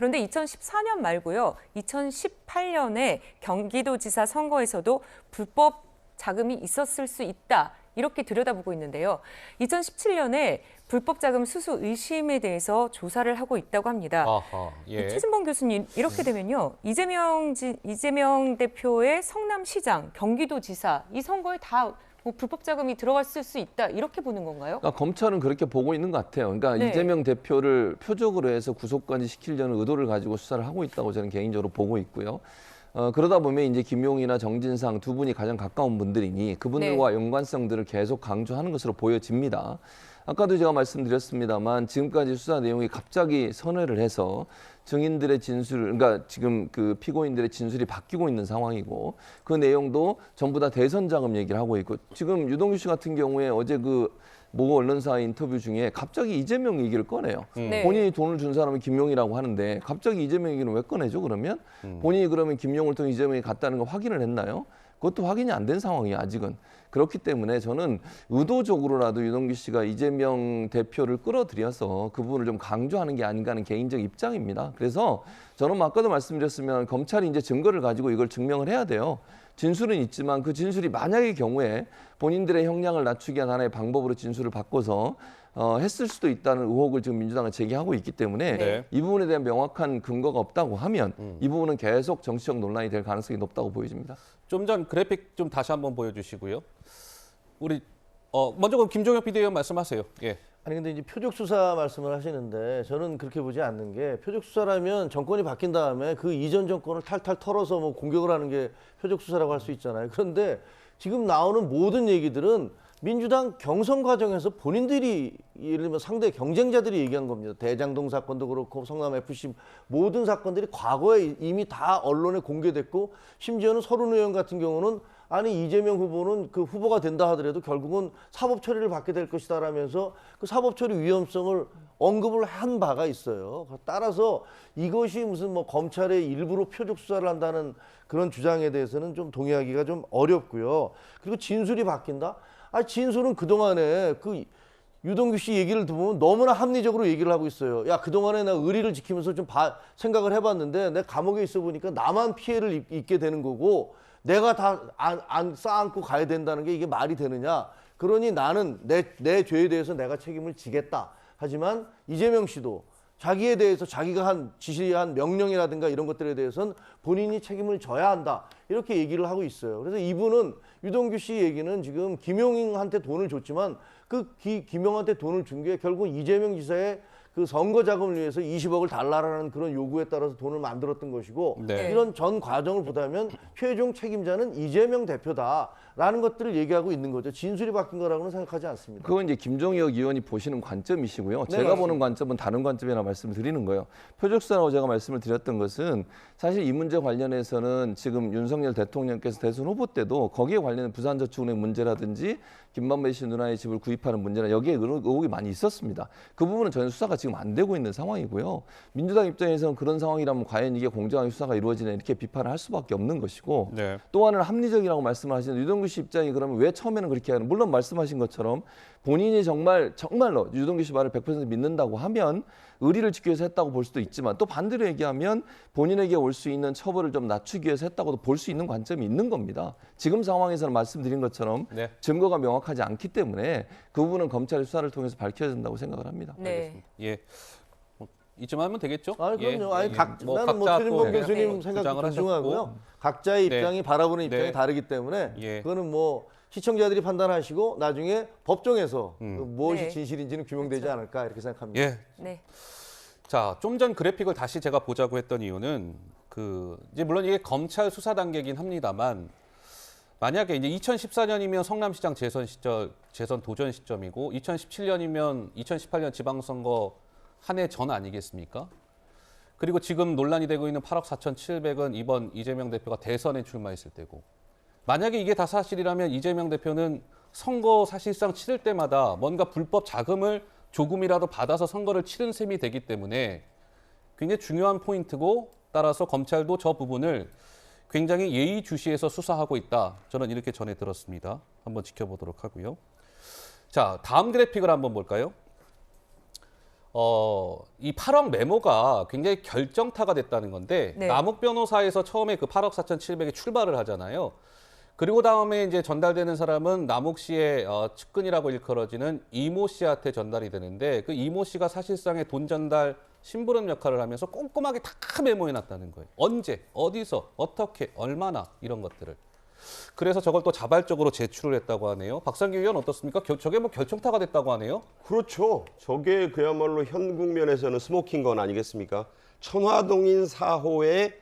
그런데 2014년 말고요. 2018년에 경기도지사 선거에서도 불법 자금이 있었을 수 있다. 이렇게 들여다보고 있는데요. 2017년에 불법 자금 수수 의심에 대해서 조사를 하고 있다고 합니다. 아하, 예. 최진봉 교수님, 이렇게 되면요. 이재명 대표의 성남시장, 경기도지사 이 선거에 다 뭐 불법 자금이 들어갔을 수 있다. 이렇게 보는 건가요? 그러니까 검찰은 그렇게 보고 있는 것 같아요. 그러니까 네. 이재명 대표를 표적으로 해서 구속까지 시키려는 의도를 가지고 수사를 하고 있다고 저는 개인적으로 보고 있고요. 그러다 보면 이제 김용이나 정진상 두 분이 가장 가까운 분들이니 그분들과 연관성들을 계속 강조하는 것으로 보여집니다. 아까도 제가 말씀드렸습니다만 지금까지 수사 내용이 갑자기 선회를 해서 증인들의 진술, 그러니까 지금 그 피고인들의 진술이 바뀌고 있는 상황이고 그 내용도 전부 다 대선 자금 얘기를 하고 있고 지금 유동규 씨 같은 경우에 어제 그 모 언론사 인터뷰 중에 갑자기 이재명 얘기를 꺼내요. 네. 본인이 돈을 준 사람은 김용이라고 하는데 갑자기 이재명 얘기는 왜 꺼내죠 그러면? 본인이 그러면 김용을 통해 이재명이 갔다는 거 확인을 했나요? 그것도 확인이 안 된 상황이에요 아직은. 그렇기 때문에 저는 의도적으로라도 유동규 씨가 이재명 대표를 끌어들여서 그 부분을 좀 강조하는 게 아닌가 하는 개인적 입장입니다. 그래서 저는 아까도 말씀드렸으면 검찰이 이제 증거를 가지고 이걸 증명을 해야 돼요. 진술은 있지만 그 진술이 만약의 경우에 본인들의 형량을 낮추기 위한 하나의 방법으로 진술을 바꿔서 했을 수도 있다는 의혹을 지금 민주당은 제기하고 있기 때문에 네. 이 부분에 대한 명확한 근거가 없다고 하면 이 부분은 계속 정치적 논란이 될 가능성이 높다고 보여집니다. 좀 전 그래픽 좀 다시 한번 보여주시고요. 우리 먼저 그럼 김종혁 비대위원 말씀하세요. 예. 아니 근데 이제 표적 수사 말씀을 하시는데 저는 그렇게 보지 않는 게 표적 수사라면 정권이 바뀐 다음에 그 이전 정권을 탈탈 털어서 뭐 공격을 하는 게 표적 수사라고 할 수 있잖아요. 그런데 지금 나오는 모든 얘기들은 민주당 경선 과정에서 본인들이 예를 들면 상대 경쟁자들이 얘기한 겁니다. 대장동 사건도 그렇고 성남 FC 모든 사건들이 과거에 이미 다 언론에 공개됐고 심지어는 서른 의원 같은 경우는 아니 이재명 후보는 그 후보가 된다 하더라도 결국은 사법 처리를 받게 될 것이다라면서 그 사법 처리 위험성을 언급을 한 바가 있어요. 따라서 이것이 무슨 뭐 검찰의 일부러 표적 수사를 한다는 그런 주장에 대해서는 좀 동의하기가 좀 어렵고요. 그리고 진술이 바뀐다? 아 진술은 그동안에 그 유동규 씨 얘기를 들어보면 너무나 합리적으로 얘기를 하고 있어요. 야 그동안에 나 의리를 지키면서 좀 생각을 해봤는데 내 감옥에 있어 보니까 나만 피해를 입게 되는 거고 내가 다 안 쌓아안고 가야 된다는 게 이게 말이 되느냐. 그러니 나는 내 죄에 대해서 내가 책임을 지겠다. 하지만 이재명 씨도 자기에 대해서 자기가 지시한 명령이라든가 이런 것들에 대해서는 본인이 책임을 져야 한다. 이렇게 얘기를 하고 있어요. 그래서 이분은 유동규 씨 얘기는 지금 김용인한테 돈을 줬지만 그 김용한테 돈을 준 게 결국 이재명 지사의 그 선거 자금을 위해서 20억을 달라라는 그런 요구에 따라서 돈을 만들었던 것이고 네. 이런 전 과정을 보다면 최종 책임자는 이재명 대표다라는 것들을 얘기하고 있는 거죠. 진술이 바뀐 거라고는 생각하지 않습니다. 그건 이제 김종혁 의원이 보시는 관점이시고요. 네, 제가 맞습니다. 보는 관점은 다른 관점이라 말씀을 드리는 거예요. 표적수사라고 제가 말씀을 드렸던 것은 사실 이 문제 관련해서는 지금 윤석열 대통령께서 대선 후보 때도 거기에 관련된 부산저축은행 문제라든지 김만배 씨 누나의 집을 구입하는 문제나 여기에 의혹이 많이 있었습니다. 그 부분은 전혀 수사가 지금 안 되고 있는 상황이고요. 민주당 입장에서는 그런 상황이라면 과연 이게 공정하게 수사가 이루어지냐 이렇게 비판을 할 수밖에 없는 것이고 네. 또 하나는 합리적이라고 말씀을 하시는 유동규 씨 입장이 그러면 왜 처음에는 그렇게 하는 물론 말씀하신 것처럼 본인이 정말로 유동규 씨 말을 100% 믿는다고 하면 의리를 지키기 위해서 했다고 볼 수도 있지만 또 반대로 얘기하면 본인에게 올 수 있는 처벌을 좀 낮추기 위해서 했다고도 볼 수 있는 관점이 있는 겁니다. 지금 상황에서는 말씀드린 것처럼 네. 증거가 명확하지 않기 때문에 그 부분은 검찰의 수사를 통해서 밝혀야 된다고 생각을 합니다. 네. 예. 이쯤 하면 되겠죠? 아니 그럼요. 아니 나는 뭐 각자 최진봉 또 교수님 생각도 주장을 존중하고요. 하셨고. 각자의 네. 입장이 바라보는 입장이 네. 다르기 때문에 예. 그거는 뭐 시청자들이 판단하시고 나중에 법정에서 무엇이 네. 진실인지는 규명되지 그렇죠. 않을까 이렇게 생각합니다. 예. 네. 자, 좀 전 그래픽을 다시 제가 보자고 했던 이유는 이제 물론 이게 검찰 수사 단계이긴 합니다만 만약에 이제 2014년이면 성남시장 재선 도전 시점이고 2017년이면 2018년 지방선거 한 해 전 아니겠습니까? 그리고 지금 논란이 되고 있는 8억 4,700은 이번 이재명 대표가 대선에 출마했을 때고 만약에 이게 다 사실이라면 이재명 대표는 선거 사실상 치를 때마다 뭔가 불법 자금을 조금이라도 받아서 선거를 치른 셈이 되기 때문에 굉장히 중요한 포인트고 따라서 검찰도 저 부분을 굉장히 예의주시해서 수사하고 있다. 저는 이렇게 전해 들었습니다. 한번 지켜보도록 하고요. 자, 다음 그래픽을 한번 볼까요? 이 8억 메모가 굉장히 결정타가 됐다는 건데 네. 남욱 변호사에서 처음에 그 8억 4,700에 출발을 하잖아요. 그리고 다음에 이제 전달되는 사람은 남욱 씨의 측근이라고 일컬어지는 이모 씨한테 전달이 되는데 그 이모 씨가 사실상의 돈 전달 심부름 역할을 하면서 꼼꼼하게 다 메모해 놨다는 거예요. 언제, 어디서, 어떻게, 얼마나 이런 것들을. 그래서 저걸 또 자발적으로 제출을 했다고 하네요. 박상기 의원 어떻습니까? 저게 뭐 결정타가 됐다고 하네요. 그렇죠. 저게 그야말로 현 국면에서는 스모킹건 아니겠습니까? 천화동인 사호의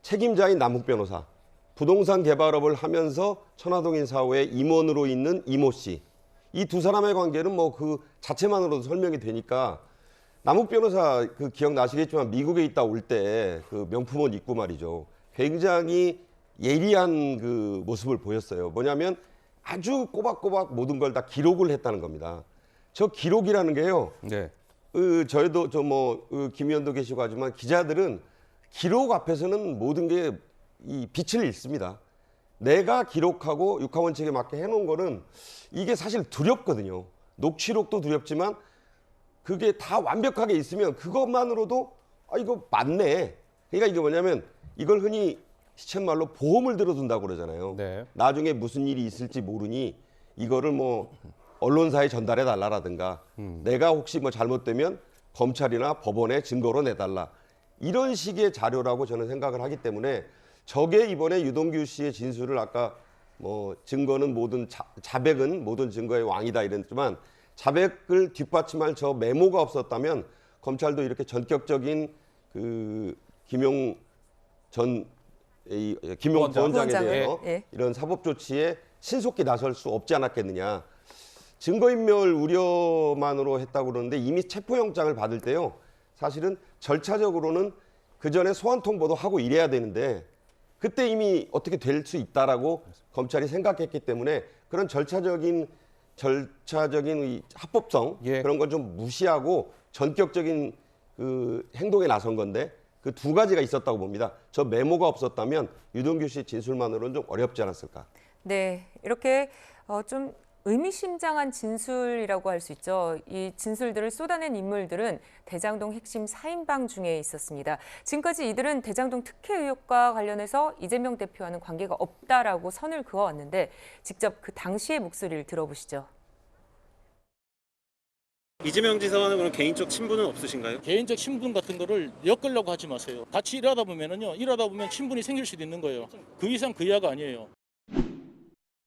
책임자인 남욱 변호사, 부동산 개발업을 하면서 천화동인 사호의 임원으로 있는 이모 씨, 이 두 사람의 관계는 뭐 그 자체만으로도 설명이 되니까 남욱 변호사 그 기억나시겠지만 미국에 있다 올 때 그 명품옷 입고 말이죠. 굉장히 예리한 그 모습을 보였어요. 뭐냐면 아주 꼬박꼬박 모든 걸 다 기록을 했다는 겁니다. 저 기록이라는 게요. 네. 저희도 김 의원도 계시고 하지만 기자들은 기록 앞에서는 모든 게 이 빛을 잃습니다. 내가 기록하고 육하원칙에 맞게 해놓은 거는 이게 사실 두렵거든요. 녹취록도 두렵지만 그게 다 완벽하게 있으면 그것만으로도 이거 맞네. 그러니까 이게 뭐냐면 이걸 흔히 시쳇말로 보험을 들어둔다고 그러잖아요. 네. 나중에 무슨 일이 있을지 모르니 이거를 뭐 언론사에 전달해 달라라든가 내가 혹시 뭐 잘못되면 검찰이나 법원에 증거로 내달라. 이런 식의 자료라고 저는 생각을 하기 때문에 저게 이번에 유동규 씨의 진술을 아까 뭐 증거는 모든 자백은 모든 증거의 왕이다 이랬지만 자백을 뒷받침할 저 메모가 없었다면 검찰도 이렇게 전격적인 그 김용 부원장에 대해서 예. 이런 사법 조치에 신속히 나설 수 없지 않았겠느냐. 증거인멸 우려만으로 했다고 그러는데 이미 체포영장을 받을 때요. 사실은 절차적으로는 그 전에 소환 통보도 하고 이래야 되는데 그때 이미 어떻게 될 수 있다라고 검찰이 생각했기 때문에 그런 절차적인 이 합법성 예. 그런 건 좀 무시하고 전격적인 그 행동에 나선 건데 그 두 가지가 있었다고 봅니다. 저 메모가 없었다면 유동규 씨 진술만으로는 좀 어렵지 않았을까. 네, 이렇게 좀 의미심장한 진술이라고 할 수 있죠. 이 진술들을 쏟아낸 인물들은 대장동 핵심 4인방 중에 있었습니다. 지금까지 이들은 대장동 특혜 의혹과 관련해서 이재명 대표와는 관계가 없다라고 선을 그어왔는데 직접 그 당시의 목소리를 들어보시죠. 이재명 지사와는 그런 개인적 친분은 없으신가요? 개인적 친분 같은 거를 엮으려고 하지 마세요. 같이 일하다 보면 친분이 생길 수도 있는 거예요. 그 이상 그 이하가 아니에요.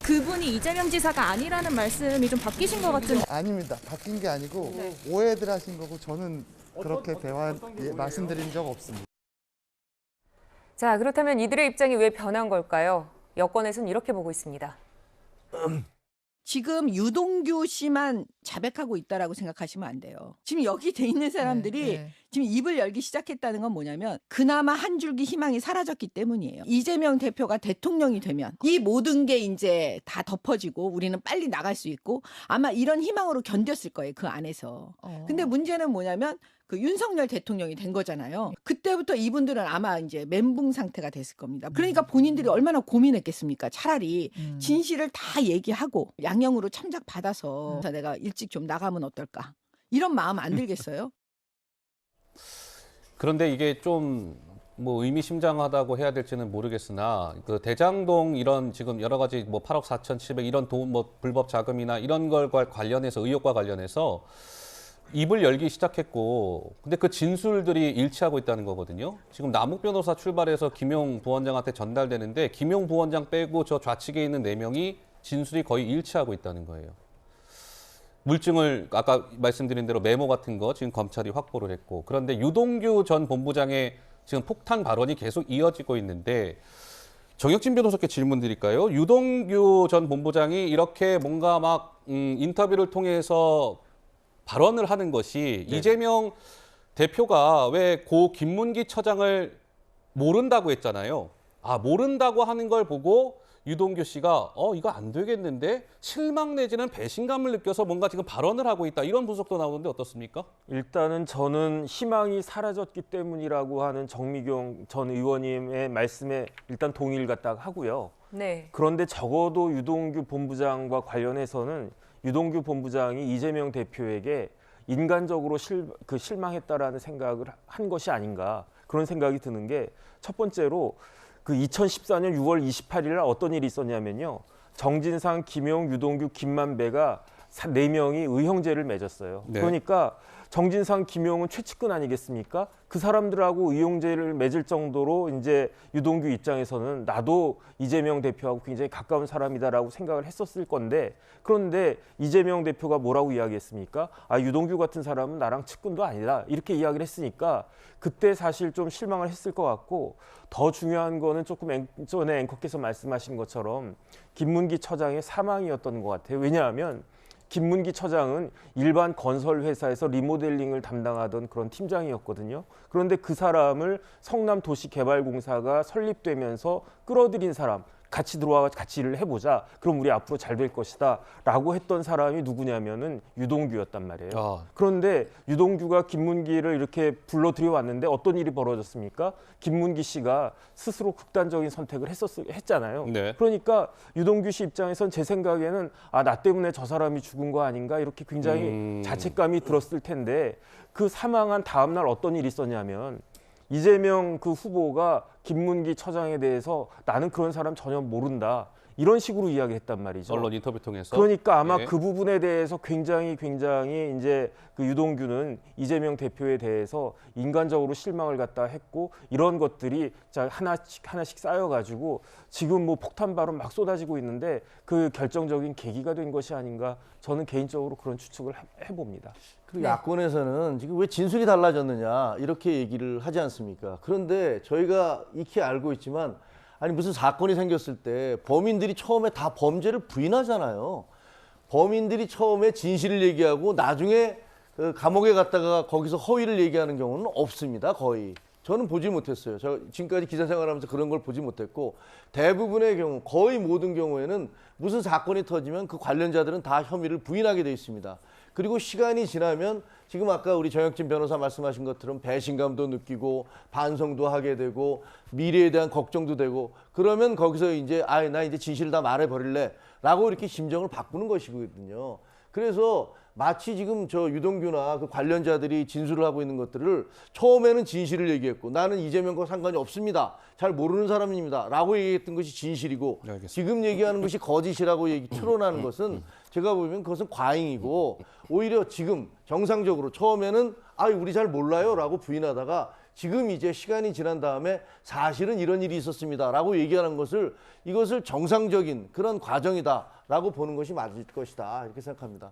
그분이 이재명 지사가 아니라는 말씀이 좀 바뀌신 것 같은데. 아닙니다. 바뀐 게 아니고 오해들 하신 거고 저는 그렇게 말씀드린 적 없습니다. 자, 그렇다면 이들의 입장이 왜 변한 걸까요? 여권에서는 이렇게 보고 있습니다. 지금 유동규 씨만 자백하고 있다라고 생각하시면 안 돼요. 지금 여기 돼 있는 사람들이 지금 입을 열기 시작했다는 건 뭐냐면 그나마 한 줄기 희망이 사라졌기 때문이에요. 이재명 대표가 대통령이 되면 이 모든 게 이제 다 덮어지고 우리는 빨리 나갈 수 있고 아마 이런 희망으로 견뎠을 거예요. 그 안에서. 근데 문제는 뭐냐면 그 윤석열 대통령이 된 거잖아요. 그때부터 이분들은 아마 이제 멘붕 상태가 됐을 겁니다. 그러니까 본인들이 얼마나 고민했겠습니까? 차라리 진실을 다 얘기하고 양형으로 참작 받아서 내가 일찍 좀 나가면 어떨까? 이런 마음 안 들겠어요? 그런데 이게 좀 뭐 의미심장하다고 해야 될지는 모르겠으나 그 대장동 이런 지금 여러 가지 뭐 8억 4,700 이런 돈 뭐 불법 자금이나 이런 걸과 관련해서 의혹과 관련해서 입을 열기 시작했고 근데 그 진술들이 일치하고 있다는 거거든요. 지금 남욱 변호사 출발해서 김용 부원장한테 전달되는데 김용 부원장 빼고 저 좌측에 있는 4명이 진술이 거의 일치하고 있다는 거예요. 물증을 아까 말씀드린 대로 메모 같은 거 지금 검찰이 확보를 했고 그런데 유동규 전 본부장의 지금 폭탄 발언이 계속 이어지고 있는데 정혁진 변호사께 질문 드릴까요? 유동규 전 본부장이 이렇게 뭔가 막 인터뷰를 통해서 발언을 하는 것이 이재명 대표가 왜 고 김문기 처장을 모른다고 했잖아요. 모른다고 하는 걸 보고 유동규 씨가 이거 안 되겠는데 실망 내지는 배신감을 느껴서 뭔가 지금 발언을 하고 있다. 이런 분석도 나오는데 어떻습니까? 일단은 저는 희망이 사라졌기 때문이라고 하는 정미경 전 의원님의 말씀에 일단 동의를 갖다가 하고요. 네. 그런데 적어도 유동규 본부장과 관련해서는 유동규 본부장이 이재명 대표에게 인간적으로 실망했다라는 생각을 한 것이 아닌가 그런 생각이 드는 게 첫 번째로 그 2014년 6월 28일 날 어떤 일이 있었냐면요. 정진상, 김용, 유동규, 김만배가 4명이 의형제를 맺었어요. 네. 그러니까 정진상, 김용은 최측근 아니겠습니까? 그 사람들하고 의형제를 맺을 정도로 이제 유동규 입장에서는 나도 이재명 대표하고 굉장히 가까운 사람이다라고 생각을 했었을 건데 그런데 이재명 대표가 뭐라고 이야기했습니까? 아, 유동규 같은 사람은 나랑 측근도 아니다. 이렇게 이야기를 했으니까 그때 사실 좀 실망을 했을 것 같고 더 중요한 거는 조금 전에 앵커께서 말씀하신 것처럼 김문기 처장의 사망이었던 것 같아요. 왜냐하면 김문기 처장은 일반 건설 회사에서 리모델링을 담당하던 그런 팀장이었거든요. 그런데 그 사람을 성남도시개발공사가 설립되면서 끌어들인 사람, 같이 들어와 같이 일을 해보자. 그럼 우리 앞으로 잘 될 것이다. 라고 했던 사람이 누구냐면은 유동규였단 말이에요. 그런데 유동규가 김문기를 이렇게 불러 들여왔는데 어떤 일이 벌어졌습니까? 김문기 씨가 스스로 극단적인 선택을 했잖아요. 네. 그러니까 유동규 씨 입장에선 제 생각에는 아, 나 때문에 저 사람이 죽은 거 아닌가 이렇게 굉장히 자책감이 들었을 텐데 그 사망한 다음 날 어떤 일이 있었냐면 이재명 그 후보가 김문기 처장에 대해서 나는 그런 사람 전혀 모른다. 이런 식으로 이야기했단 말이죠. 언론 인터뷰 통해서. 그러니까 아마 네. 그 부분에 대해서 굉장히 이제 그 유동규는 이재명 대표에 대해서 인간적으로 실망을 갖다 했고 이런 것들이 자 하나씩 쌓여가지고 지금 뭐 폭탄 발언 막 쏟아지고 있는데 그 결정적인 계기가 된 것이 아닌가 저는 개인적으로 그런 추측을 해봅니다. 그리고 야권에서는 지금 왜 진술이 달라졌느냐 이렇게 얘기를 하지 않습니까? 그런데 저희가 익히 알고 있지만 아니 무슨 사건이 생겼을 때 범인들이 처음에 다 범죄를 부인하잖아요. 범인들이 처음에 진실을 얘기하고 나중에 그 감옥에 갔다가 거기서 허위를 얘기하는 경우는 없습니다. 거의. 저는 보지 못했어요. 저 지금까지 기자 생활하면서 그런 걸 보지 못했고 대부분의 경우 거의 모든 경우에는 무슨 사건이 터지면 그 관련자들은 다 혐의를 부인하게 돼 있습니다. 그리고 시간이 지나면 지금 아까 우리 정혁진 변호사 말씀하신 것처럼 배신감도 느끼고 반성도 하게 되고 미래에 대한 걱정도 되고 그러면 거기서 이제 나 이제 진실을 다 말해버릴래 라고 이렇게 심정을 바꾸는 것이거든요. 그래서 마치 지금 저 유동규나 그 관련자들이 진술을 하고 있는 것들을 처음에는 진실을 얘기했고 나는 이재명과 상관이 없습니다. 잘 모르는 사람입니다. 라고 얘기했던 것이 진실이고 알겠습니다. 지금 얘기하는 것이 거짓이라고 추론하는 것은 제가 보면 그것은 과잉이고 오히려 지금 정상적으로 처음에는 우리 잘 몰라요 라고 부인하다가 지금 이제 시간이 지난 다음에 사실은 이런 일이 있었습니다 라고 얘기하는 것을 이것을 정상적인 그런 과정이다 라고 보는 것이 맞을 것이다 이렇게 생각합니다.